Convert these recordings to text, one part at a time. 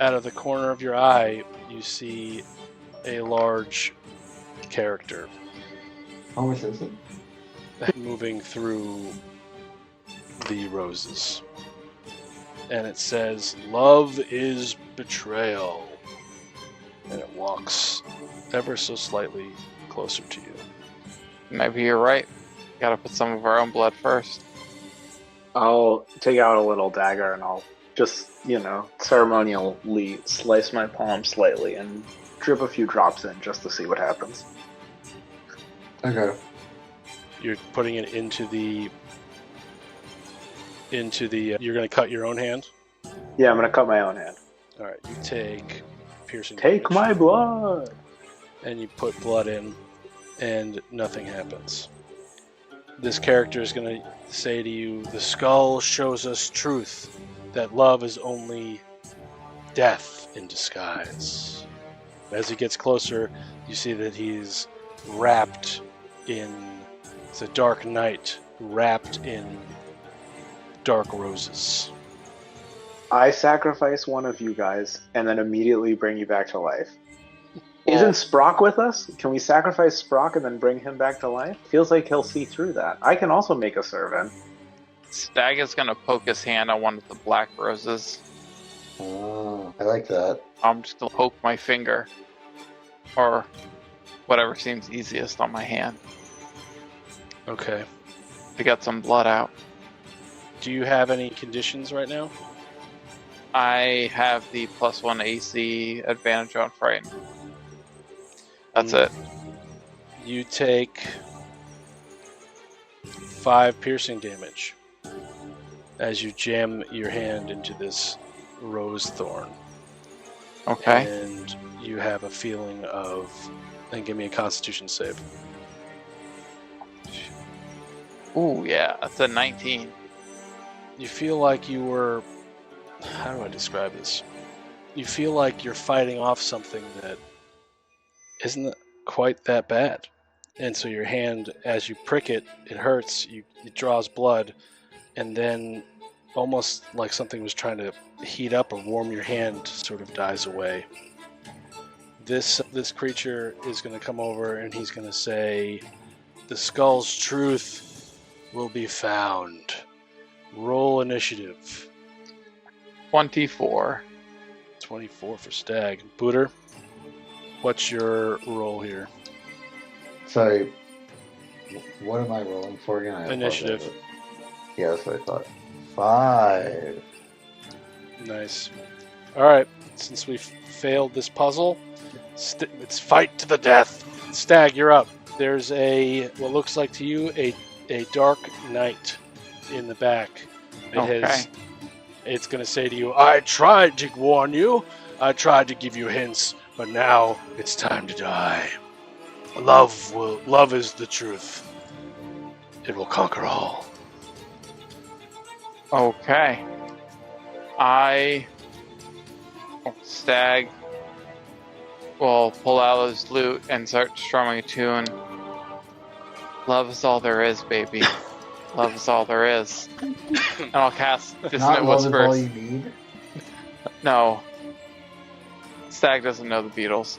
Out of the corner of your eye, you see a large character How much is it? moving through the roses. And it says, "Love is betrayal." And it walks ever so slightly closer to you. Maybe you're right. Gotta put some of our own blood first. I'll take out a little dagger and I'll just, ceremonially slice my palm slightly and drip a few drops in just to see what happens. Okay. You're putting it into the. You're going to cut your own hand? Yeah, I'm gonna cut my own hand. Alright, you take piercing Take damage, my blood! and you put blood in, and nothing happens. This character is going to say to you, "The skull shows us truth, that love is only death in disguise." As he gets closer, you see that he's wrapped in, it's a dark night, wrapped in dark roses. I sacrifice one of you guys and then immediately bring you back to life. Isn't Sprock with us? Can we sacrifice Sprock and then bring him back to life? Feels like he'll see through that. I can also make a servant. Stag is gonna poke his hand on one of the black roses. Oh, I like that. I'm just gonna poke my finger. Or whatever seems easiest on my hand Okay. to get some blood out. Do you have any conditions right now? I have the +1 AC advantage on Frighten. That's it. You take 5 piercing damage as you jam your hand into this rose thorn. Okay. And you have a feeling of, and give me a constitution save. Ooh, yeah, that's a 19. You feel like you were, how do I describe this? You feel like you're fighting off something that isn't quite that bad. And so your hand, as you prick it, it hurts, it draws blood, and then almost like something was trying to heat up or warm your hand sort of dies away. This creature is going to come over and he's going to say, "The skull's truth will be found. Roll initiative." 24. 24 for Stag. Booter, what's your roll here? Sorry. What am I rolling for again? I Initiative. apologize. Yeah, that's what I thought. 5. Nice. Alright, since we've failed this puzzle, it's fight to the death. Stag, you're up. There's what looks like to you a dark knight in the back. It's going to say to you, "I tried to warn you. I tried to give you hints, but now it's time to die. Love is the truth. It will conquer all." Okay. Stag will pull out his lute and start strumming a tune. Love is all there is, baby. Love is all there is. And I'll cast Not Dissonant love is all Whispers. you need. No. Stag doesn't know the Beatles.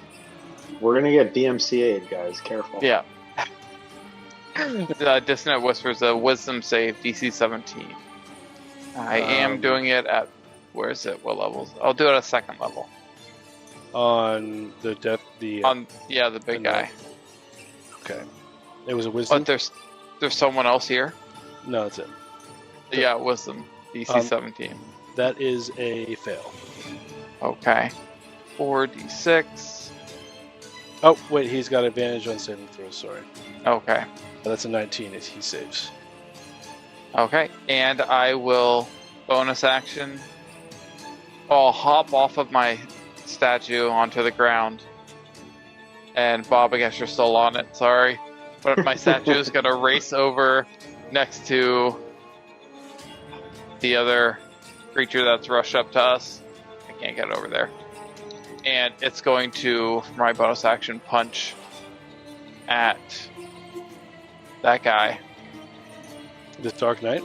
We're gonna get DMCA'd, guys. Careful. Yeah. Dissonant Whispers, a wisdom save, DC 17. I am doing it at, where is it? What levels? I'll do it at 2nd level. On the death, the The big guy. okay. It was a wisdom. But there's someone else here. No, that's it. Yeah, wisdom, DC 17. That is a fail. Okay. 4d6. Oh wait, he's got advantage on saving throws. Sorry, Okay. that's a 19. He saves. Okay. And I will bonus action. I'll hop off of my statue onto the ground. And Bob, I guess you're still on it. Sorry. But my statue is going to race over next to the other creature that's rushed up to us. I can't get over there. And it's going to, for my bonus action, punch at that guy. This Dark Knight.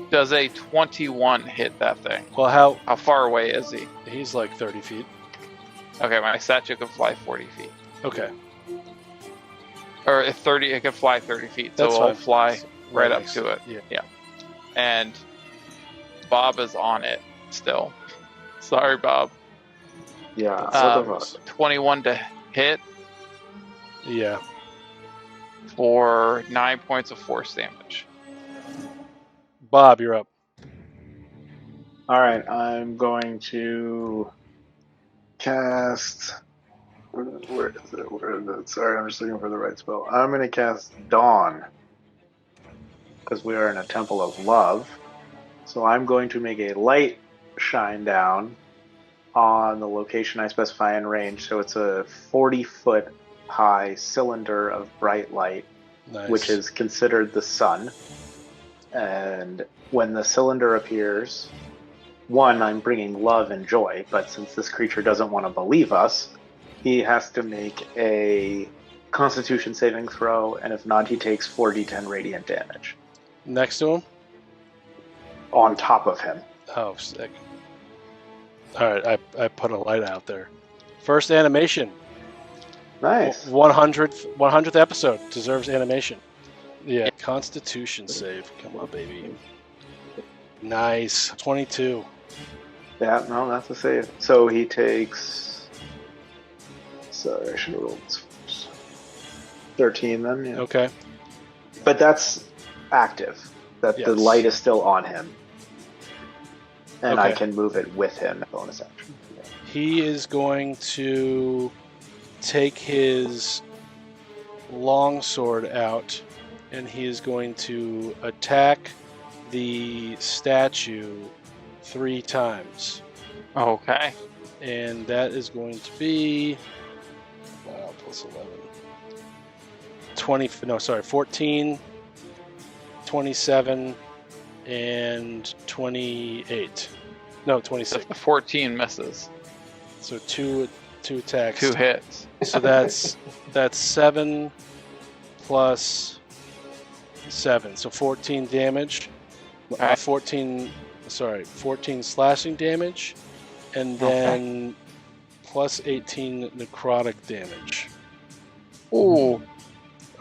Does a 21 hit that thing? Well, How far away is he? he's like 30 feet. Okay, my statue can fly 40 feet. Okay. Or if 30, it can fly 30 feet, so That's it'll fine. fly It's right up next to it. Yeah. And Bob is on it still. Sorry, Bob. Yeah. What the fuck? 21 to hit Yeah. for 9 points of force damage. Bob, you're up. All right, I'm going to cast. Where is it? Where is it? Sorry, I'm just looking for the right spell. I'm going to cast Dawn because we are in a temple of love. So I'm going to make a light shine down on the location I specify in range. So it's a 40-foot high cylinder of bright light, Nice. which is considered the sun. And when the cylinder appears, one, I'm bringing love and joy, but since this creature doesn't want to believe us, he has to make a Constitution saving throw, and if not, he takes 4d10 radiant damage Next to him? on top of him. Oh, sick. All right, I put a light out there. First animation. Nice. 100th episode deserves animation. Yeah, Constitution save. Come on, baby. Nice. 22. Yeah, no, that's a save. So he takes. Sorry, I should have rolled this first. 13 then, yeah. Okay. But that's active. That the Yes. light is still on him. And I Okay. can move it with him, bonus action. He is going to take his longsword out, and he is going to attack the statue 3 times. Okay. And that is going to be plus 11. 14, 27, and 28. No, 26. The 14 misses. So two attacks. 2 hits. So that's 7 plus 7. So 14 damage. Okay. 14 slashing damage, and then plus 18 necrotic damage. Ooh.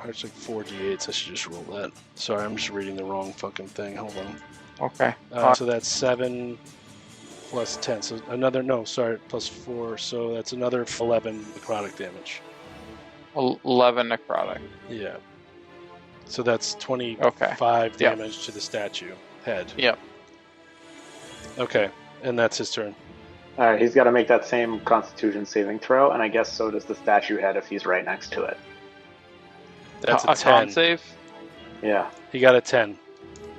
It's like 4d8s. I should just roll that. Sorry, I'm just reading the wrong fucking thing. Hold on. Okay. So that's 7 plus 10. So plus 4. So that's another 11 necrotic damage. 11 necrotic. Yeah. So that's 25 Okay. Yep. damage to the statue head. Yep. Okay, and that's his turn. Alright, he's got to make that same Constitution saving throw, and I guess so does the statue head if he's right next to it. That's a con 10. save. Yeah. He got a 10.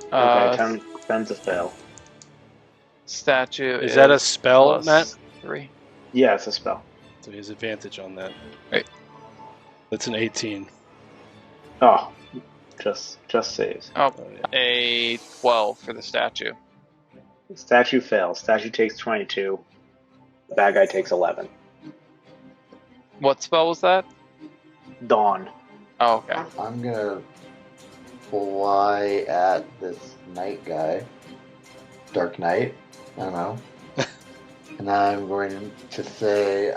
Okay, 10's a fail. Statue Is that a spell, plus Matt? 3. Yeah, it's a spell. So he has advantage on that. Right. That's an 18. Oh, just saves. Oh, Oh, yeah. a 12 for the statue. Statue fails. Statue takes 22. The bad guy takes 11. What spell was that? Dawn. Oh, okay. I'm gonna fly at this knight guy. Dark Knight. I don't know. And I'm going to say,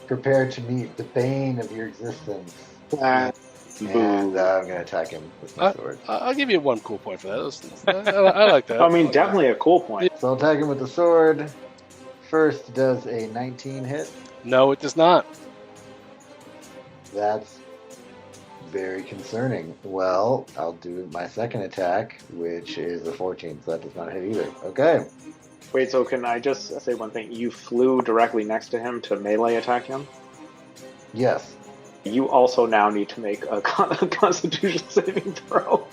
prepare to meet the bane of your existence. And I'm going to attack him with my sword. I'll give you 1 cool point for that. I like that. I mean, definitely a cool point. So I'll attack him with the sword. First does a 19 hit. No, it does not. That's very concerning. Well, I'll do my second attack, which is a 14, so that does not hit either. Okay. Wait, so can I just say one thing? You flew directly next to him to melee attack him? Yes. You also now need to make a Constitution saving throw.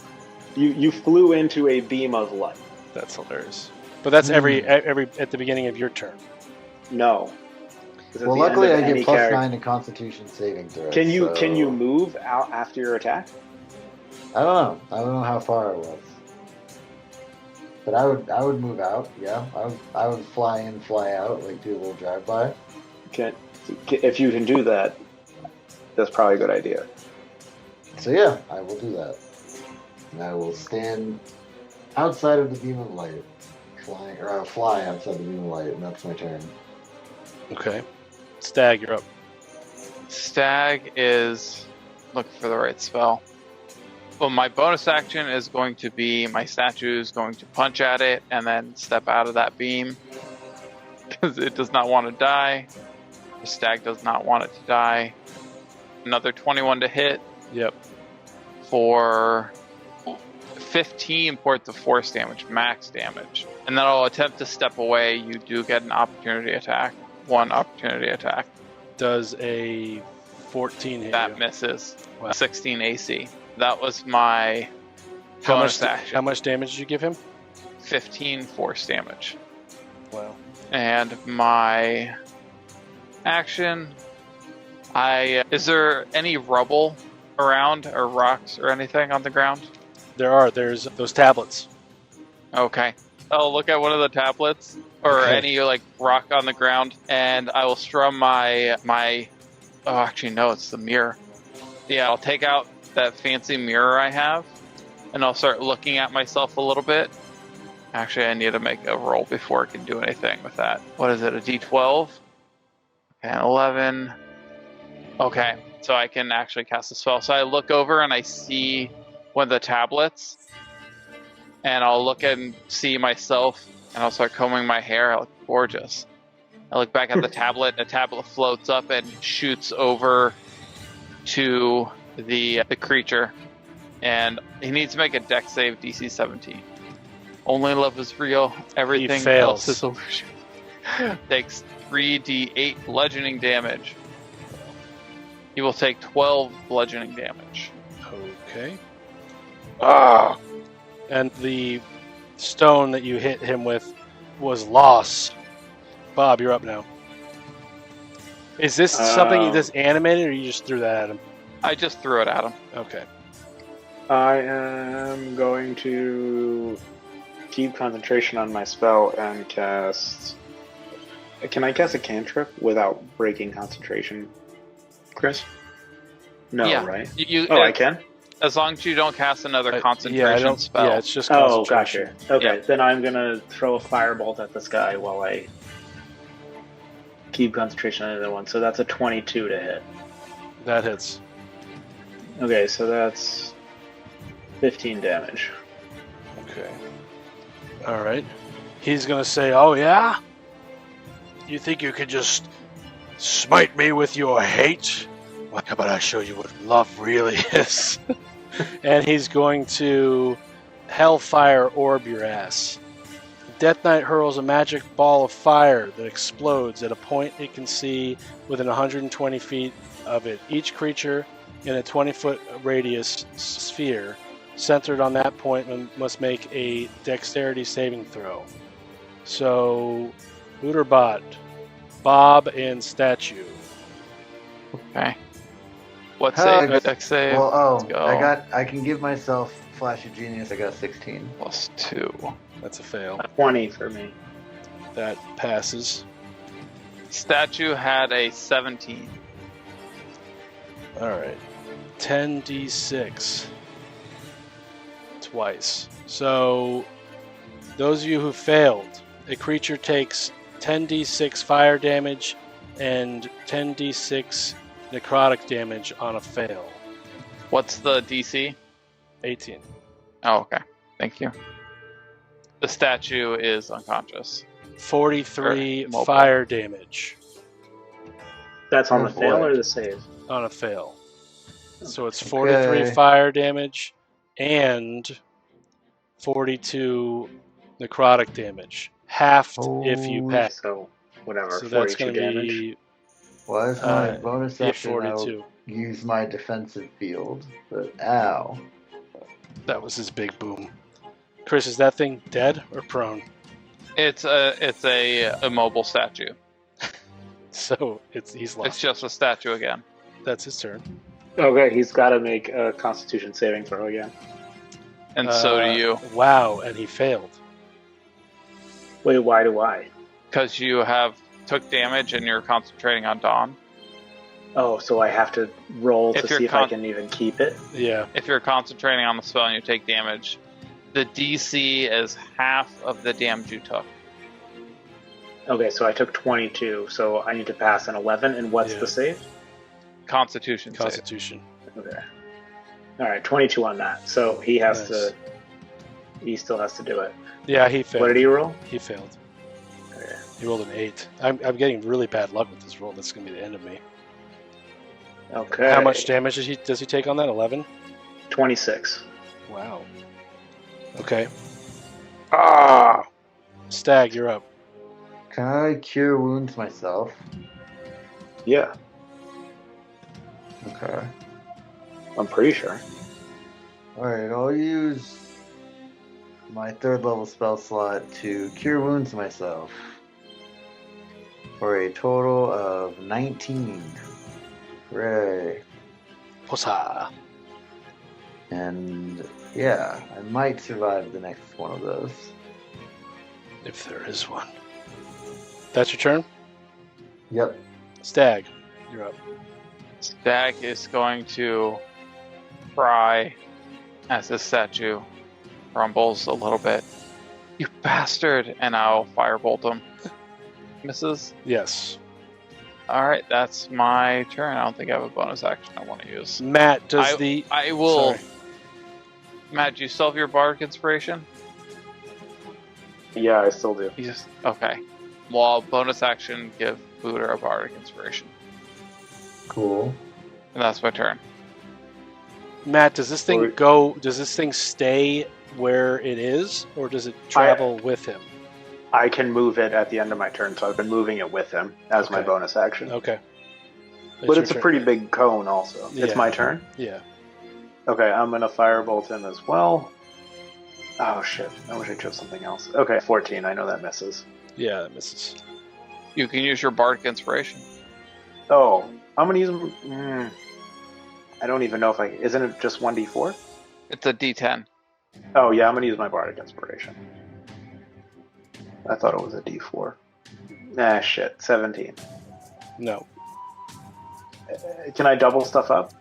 You flew into a beam of light. That's hilarious. But that's every at the beginning of your turn. No. 'Cause at Well, the end luckily of I any get plus character- 9 to Constitution saving throw. Can you so- move out after your attack? I don't know. I don't know how far it was. But I would move out. Yeah, I would fly in, fly out, like do a little drive by. If you can do that, that's probably a good idea. So yeah, I will do that. And I will stand outside of the beam of light. Flying, or I'll fly outside the beam of light, and that's my turn. Okay. Stag, you're up. Stag is looking for the right spell. Well, my bonus action is going to be my statue is going to punch at it and then step out of that beam because it does not want to die. The stag does not want it to die. Another 21 to hit Yep. for 15 points of force damage, max damage. And then I'll attempt to step away. You do get an opportunity attack. One opportunity attack. Does a 14 hit That you? misses. Wow. 16 AC. That was my bonus action. How much damage did you give him? 15 force damage. Wow. And my action, is there any rubble around or rocks or anything on the ground? There's those tablets. Okay. I'll look at one of the tablets or Okay. any like rock on the ground, and I will strum my. Oh, actually, no, it's the mirror. Yeah, I'll take out that fancy mirror I have, and I'll start looking at myself a little bit. Actually, I need to make a roll before I can do anything with that. What is it? A D12? And 11. Okay, so I can actually cast a spell. So I look over and I see one of the tablets, and I'll look and see myself, and I'll start combing my hair. I look gorgeous. I look back at the tablet, and the tablet floats up and shoots over to the creature, and he needs to make a dex save DC 17. Only love is real. Everything fails. else is illusion. Takes 3d8 bludgeoning damage. He will take 12 bludgeoning damage. Okay. Ah, And the stone that you hit him with was lost. Bob, you're up now. Is this something that's animated, or you just threw that at him? I just threw it at him. Okay. I am going to keep concentration on my spell and cast. Can I cast a cantrip without breaking concentration, Chris? No, Yeah. right? I I can? As long as you don't cast another Yeah, I concentration don't. spell. Yeah, it's just Oh, concentration. gotcha. Okay, Yeah. then I'm gonna throw a firebolt at this guy while I keep concentration on the other one. So that's a 22 to hit. That hits. Okay, so that's 15 damage. Okay. All right. He's gonna say, "Oh yeah, you think you could just smite me with your hate? Well, how about I show you what love really is?" And he's going to Hellfire Orb your ass. Death Knight hurls a magic ball of fire that explodes at a point it can see within 120 feet of it. Each creature in a 20-foot radius sphere centered on that point must make a dexterity saving throw. So, Hooterbot, Bob, and Statue. Okay. What Huh, save? Dex save. Well, Let's go. I can give myself Flash of Genius. I got 16. Plus 2. That's a fail. 20 for me. That passes. Statue had a 17. All right. 10d6. Twice. So, those of you who failed, a creature takes 10d6 fire damage and 10d6 necrotic damage on a fail. What's the DC? 18. Oh, okay. Thank you. The statue is unconscious. 43 Or mobile. fire damage That's on Oh, the fail boy. or the save? on a fail. So it's 43 Okay. fire damage and 42 necrotic damage. Halved if you Oh, pass. So, whatever, So that's 42 going to damage. be Well, as my Uh, bonus yeah, action, I'll 42. use my defensive field. But ow. That was his big boom. Chris, is that thing dead or prone? It's a immobile statue. So he's lost. It's just a statue again. That's his turn. Okay, he's got to make a Constitution saving throw again. And so do you, Wow, and he failed. Wait, why do I? because you have took damage and you're concentrating on Dawn. Oh, so I have to roll If to you're see if I can even keep it? Yeah. If you're concentrating on the spell and you take damage, The DC is half of the damage you took. Okay, so I took 22, so I need to pass an 11. And what's Yeah. the save? Constitution save. Constitution. Okay. All right, 22 on that. So he has Nice. to. He still has to do it. Yeah, he failed. What did he roll? He failed. Okay. He rolled an 8. I'm getting really bad luck with this roll. That's going to be the end of me. Okay. How much damage does he take on that? 11? 26. Wow. Okay. Ah! Stag, you're up. Can I cure wounds myself? Yeah, Okay. I'm pretty sure. Alright, I'll use my 3rd level spell slot to cure wounds myself. For a total of 19. Hooray. Posa. And yeah, I might survive the next one of those. If there is one. That's your turn? Yep. Stag, you're up. Stag is going to cry as the statue rumbles a little bit. You bastard! And I'll firebolt him. Misses. Yes. Alright, that's my turn. I don't think I have a bonus action I want to use. Matt, does I will. Sorry. Matt, do you still have your bardic inspiration? Yeah, I still do. Okay. Well, bonus action, give Booter a bardic inspiration. Cool. And that's my turn. Matt, does this thing Well, does this thing stay where it is, or does it travel with him? I can move it at the end of my turn, so I've been moving it with him as my Okay. bonus action. Okay. But it's a your pretty turn. big cone also. Yeah. It's my turn? Yeah. Okay, I'm going to firebolt him as well. Oh shit, I wish I chose something else. Okay, 14, I know that misses. Yeah, that misses. You can use your bardic inspiration. Oh, I'm going to use him. I don't even know if I... Isn't it just 1d4? It's a D10. Oh yeah, I'm going to use my bardic inspiration. I thought it was a d4. Nah, shit, 17. No. Can I double stuff up?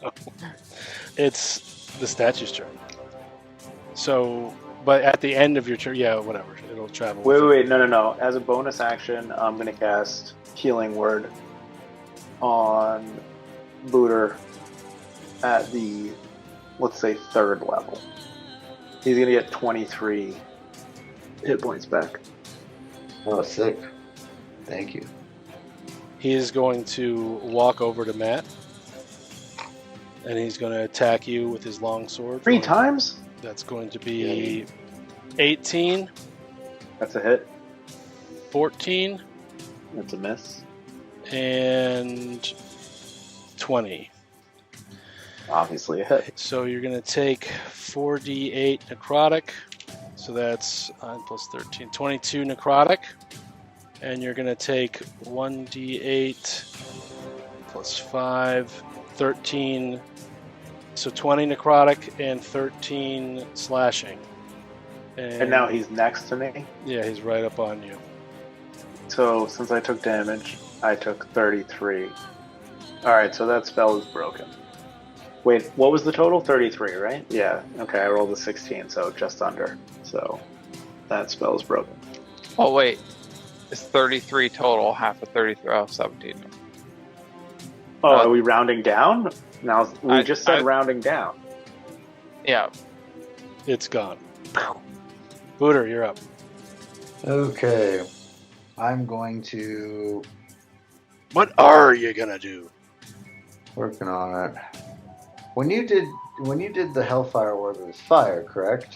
No. It's the statue's turn. So, but at the end of your turn, yeah, whatever. It'll travel. Wait, no. As a bonus action, I'm going to cast Healing Word on Booter at the, let's say, 3rd level. He's going to get 23 hit points back. Oh, sick. Thank you. He is going to walk over to Matt, and he's going to attack you with his long sword. 3 times? That's going to be 18, That's a hit. 14, That's a miss. and 20. Obviously a hit. So you're going to take 4d8 necrotic. So that's 9 plus 13, 22 necrotic. And you're going to take 1d8 plus 5, 13. So 20 necrotic and 13 slashing. And now he's next to me. Yeah, he's right up on you. So since I took damage, I took 33. Alright, so that spell is broken. Wait, what was the total? 33, right? Yeah, okay, I rolled a 16, so just under. So that spell is broken. Oh, wait. It's 33 total, half of 33. Oh, 17. Oh, are we rounding down? Now, we just said I- rounding down. Yeah. It's gone. Booter, you're up. Okay. I'm going to... What are you going to do? Working on it. When you did the Hellfire Orb, it was fire, correct?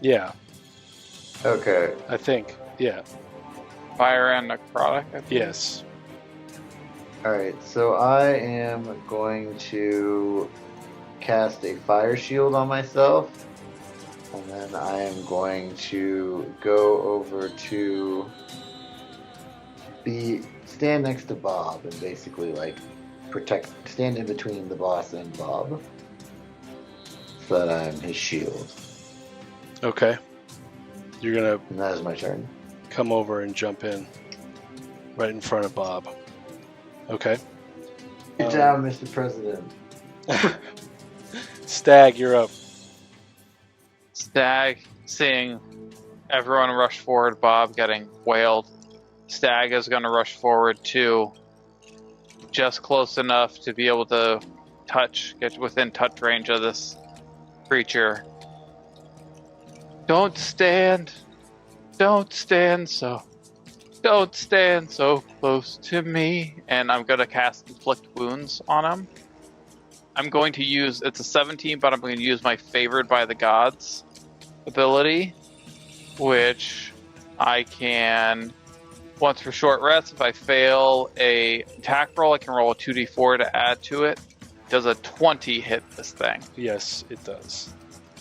Yeah, Okay. I think. Yeah. Fire and necrotic, I think. Yes. Alright, so I am going to cast a fire shield on myself. And then I am going to go over to stand next to Bob and basically stand in between the boss and Bob. So that I'm his shield. Okay. You're going to And that is my turn. come over and jump in right in front of Bob. Okay. Get down, Mr. President. Stag, you're up. Stag, seeing everyone rush forward, Bob getting wailed, Stag is going to rush forward too, just close enough to be able to get within touch range of this creature. Don't stand so close to me. And I'm going to cast Inflict Wounds on him. I'm going to use, it's a 17, but I'm going to use my Favored by the Gods ability, which I can, once for short rest, if I fail a attack roll, I can roll a 2d4 to add to it. Does a 20 hit this thing? Yes, it does.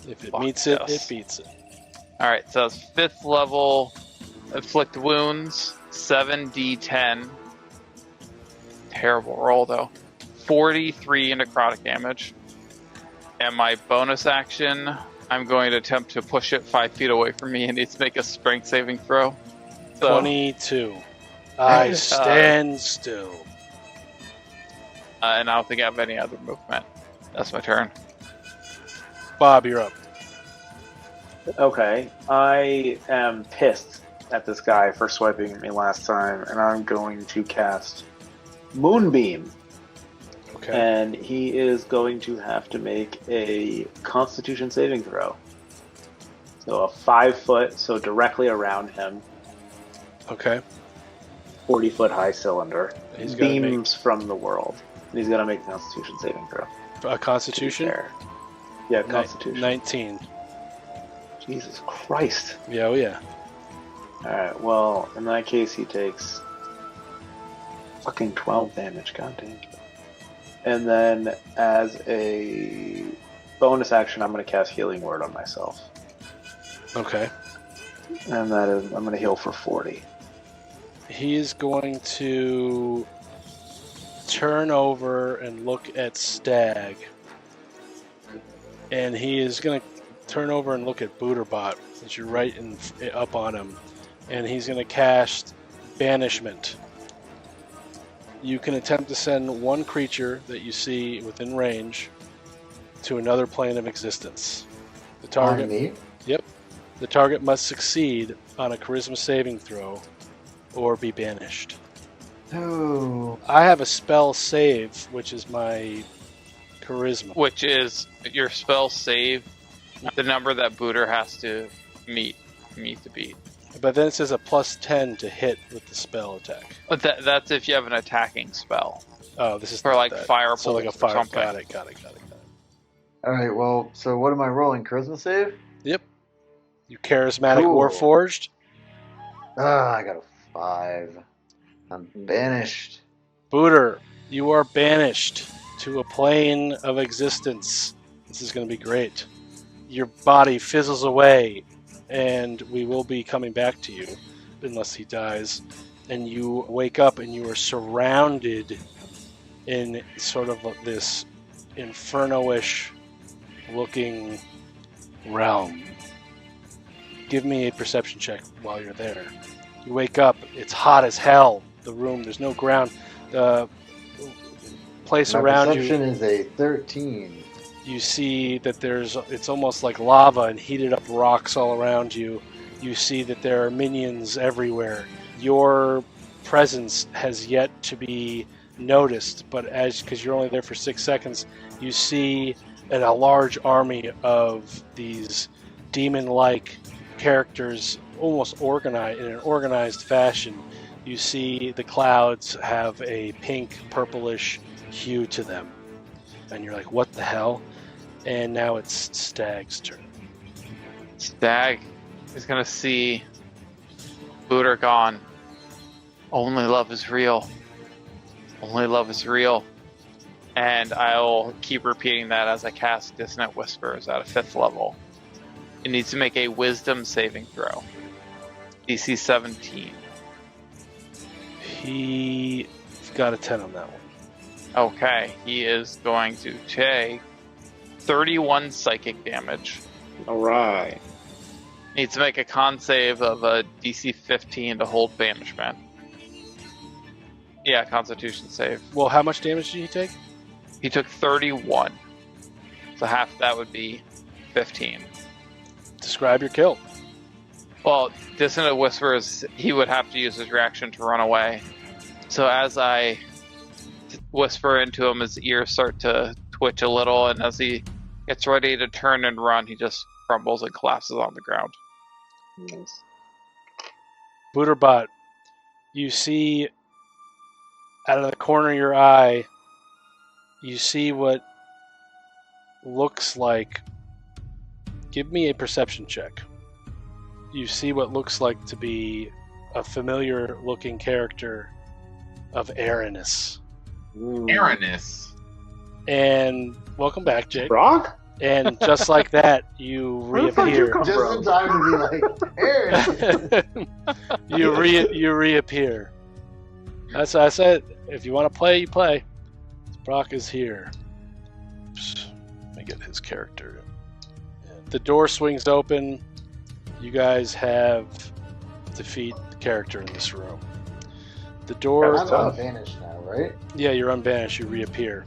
If it Fuck meets it, yes. it beats it. Alright, so that's 5th level Inflict Wounds, 7d10. Terrible roll, though. 43 necrotic damage. And my bonus action, I'm going to attempt to push it 5 feet away from me and needs to make a strength saving throw. So, 22. I stand still. and I don't think I have any other movement. That's my turn. Bob, you're up. Okay, I am pissed at this guy for swiping at me last time, and I'm going to cast Moonbeam. Okay. And he is going to have to make a Constitution saving throw. So a 5 foot, so directly around him, Okay. 40-foot high cylinder. He's gotta Beams from the world. And he's going to make a Constitution saving throw. A Constitution? There. Yeah, Constitution. 19. Jesus Christ. Yeah, oh yeah. Alright, well, in that case, he takes fucking 12 damage. God damn. And then, as a bonus action, I'm going to cast Healing Word on myself. Okay. And that is, I'm going to heal for 40. He's going to turn over and look at Stag. And he is going to turn over and look at Booterbot, since you're right up on him. And he's going to cast Banishment. You can attempt to send one creature that you see within range to another plane of existence. The target, On me? the target must succeed on a Charisma saving throw or be banished. No. I have a spell save, which is my Charisma. Which is your spell save, the number that Booter has to meet to beat. But then it says a plus 10 to hit with the spell attack. But that's if you have an attacking spell. Oh, this is For not like that. fire So like a pulse or fire. something. Got it. Alright, well, so what am I rolling? Charisma save? Yep. You charismatic Cool. Warforged. I got a 5. I'm banished. Booter, you are banished to a plane of existence. This is going to be great. Your body fizzles away, and we will be coming back to you, unless he dies. And you wake up, and you are surrounded in sort of this inferno-ish looking realm. Give me a perception check while you're there. You wake up, it's hot as hell. The room, there's no ground. The place My around perception you, is a 13. you see that it's almost like lava and heated up rocks all around you. You see that there are minions everywhere. Your presence has yet to be noticed, but because you're only there for 6 seconds, you see a large army of these demon-like characters almost organized in an organized fashion. You see the clouds have a pink purplish hue to them, and you're like, what the hell? And now it's Stag's turn. Stag is gonna see Booter gone. Only love is real. Only love is real. And I'll keep repeating that as I cast Dissonant Whispers at a 5th level. It needs to make a Wisdom saving throw. DC 17. He got a 10 on that one. Okay, he is going to take 31 psychic damage. Alright. Needs to make a con save of a DC 15 to hold banishment. Yeah, Constitution save. Well, how much damage did he take? He took 31. So half that would be 15. Describe your kill. Well, Dissonant Whispers, he would have to use his reaction to run away. So as I whisper into him, his ears start to twitch a little, and as he gets ready to turn and run, he just crumbles and collapses on the ground. Nice. Booterbot, you see out of the corner of your eye, you see what looks like... Give me a perception check. You see what looks like to be a familiar-looking character of Aranis. Aranis. And welcome back, Jake. Brock? And just like that, you Where the fuck you reappear. come Just in from? time to be like, Aaron. you reappear. That's what I said. If you want to play, you play. Brock is here. Psst, let me get his character. The door swings open. You guys have defeat the character in this room. The door. I'm unbanished now, right? Yeah, you're unbanished. You reappear.